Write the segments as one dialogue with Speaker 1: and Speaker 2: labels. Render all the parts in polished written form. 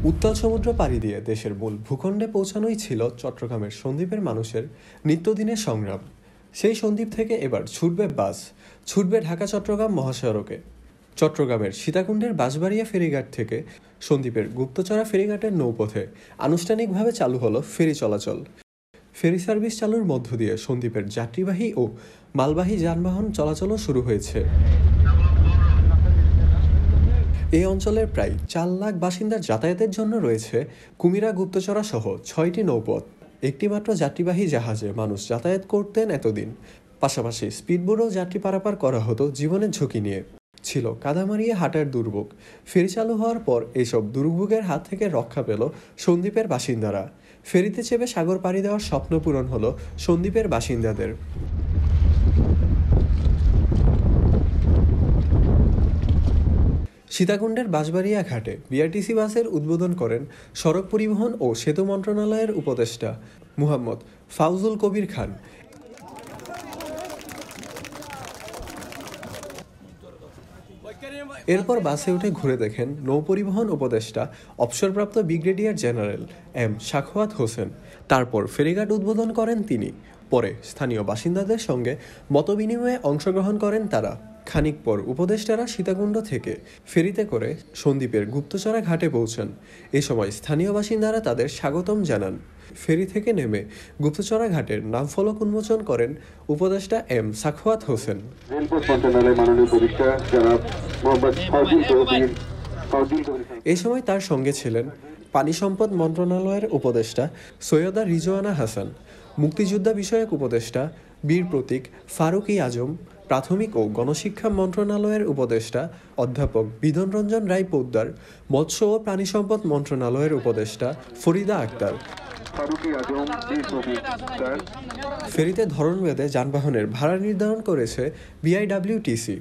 Speaker 1: উত্তাল সমুদ্র পাড়ি দিয়ে দেশের মূল ভূখণ্ডে পৌঁছানোই ছিল চট্টগ্রামের সন্দ্বীপের মানুষের নিত্যদিনের সংগ্রাম। সেই সন্দ্বীপ থেকে এবার ছুটবে বাস, ছুটবে ঢাকা চট্টগ্রাম মহাসড়কে। চট্টগ্রামের সীতাকুণ্ডের বাঁশবাড়িয়া ফেরিঘাট থেকে সন্দ্বীপের গুপ্তচরা ফেরিঘাটের নৌপথে আনুষ্ঠানিকভাবে চালু হলো ফেরি চলাচল। ফেরি সার্ভিস চালুর মধ্য দিয়ে সন্দ্বীপের যাত্রীবাহী ও মালবাহী যানবাহন চলাচলও শুরু হয়েছে। এই অঞ্চলের প্রায় 4 লাখ বাসিন্দার যাতায়াতের জন্য রয়েছে কুমিরা গুপ্তচরা সহ 6টি নৌপথ। একটি মাত্র যাত্রীবাহী জাহাজে মানুষ যাতায়াত করতেন এতদিন। পাশাপাশি স্পিডবোটও যাত্রী পারাপার করা হতো জীবনের ঝুঁকি নিয়ে। ছিল কাদামারিয়ে হাঁটার দুর্ভোগ। ফেরি চালু হওয়ার পর এইসব দুর্ভোগের হাত থেকে রক্ষা পেল সন্দ্বীপের বাসিন্দারা। ফেরিতে চেপে সাগর পাড়ি দেওয়ার স্বপ্ন পূরণ হলো সন্দ্বীপের বাসিন্দাদের। সীতাকুণ্ডের বাঁশবাড়িয়া ঘাটে বিআরটিসি বাসের উদ্বোধন করেন সড়ক পরিবহন ও সেতু মন্ত্রণালয়ের উপদেষ্টা মুহাম্মদ ফাউজুল কবির খান। এরপর বাসে উঠে ঘুরে দেখেন নৌপরিবহন উপদেষ্টা অবসরপ্রাপ্ত brigadier general M Sakhawat Hossain. তারপর ফেরিঘাট উদ্বোধন করেন তিনি। পরে স্থানীয় বাসিন্দাদের সঙ্গে মতবিনিময়ে অংশগ্রহণ করেন তারা। খানিক পর উপদেষ্টারা সীতাকুণ্ড থেকে ফেরিতে করে সন্দ্বীপের গুপ্তচরা ঘাটে পৌঁছান। এ সময় স্থানীয় বাসিন্দারা তাদের স্বাগতম জানান। ফেরি থেকে নেমে গুপ্তচরা ঘাটের নামফলক উন্মোচন করেন উপদেষ্টা এম সাখাওয়াত হোসেন। এ সময় তার সঙ্গে ছিলেন পানি সম্পদ মন্ত্রণালয়ের উপদেষ্টা সৈয়দা রিজওয়ানা হাসান, মুক্তিযোদ্ধা বিষয়ক উপদেষ্টা বীর প্রতীক ফারুক-ই আজম, প্রাথমিক ও গণশিক্ষা মন্ত্রণালয়ের উপদেষ্টা অধ্যাপক বিধন রঞ্জন রায় পোদ্দার, মৎস্য ও প্রাণী সম্পদ মন্ত্রণালয়ের উপদেষ্টা ফরিদা আক্তার। ফেরিতে ধরনভেদে যানবাহনের ভাড়া নির্ধারণ করেছে বিআইডব্লিউটিসি।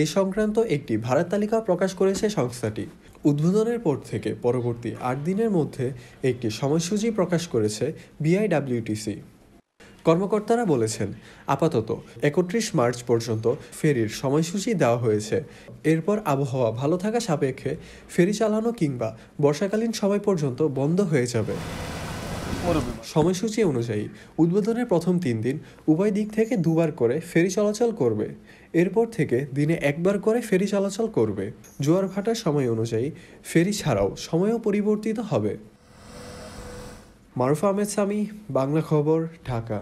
Speaker 1: এ সংক্রান্ত একটি ভাড়া তালিকা প্রকাশ করেছে সংস্থাটি। উদ্বোধনের পর থেকে পরবর্তী 8 দিনের মধ্যে একটি সময়সূচি প্রকাশ করেছে বিআইডব্লিউটিসি। কর্মকর্তারা বলেছেন, আপাতত 31 মার্চ পর্যন্ত ফেরির সময়সূচি দেওয়া হয়েছে। এরপর আবহাওয়া ভালো থাকা সাপেক্ষে ফেরি চালানো কিংবা বর্ষাকালীন সময় পর্যন্ত বন্ধ হয়ে যাবে। সময়সূচি অনুযায়ী উদ্বোধনের প্রথম 3 দিন উভয় দিক থেকে 2বার করে ফেরি চলাচল করবে। এরপর থেকে দিনে 1বার করে ফেরি চলাচল করবে। জোয়ার ভাটার সময় অনুযায়ী ফেরি ছাড়াও সময়ও পরিবর্তিত হবে। মারুফ আহমেদ সামি, বাংলা খবর, ঢাকা।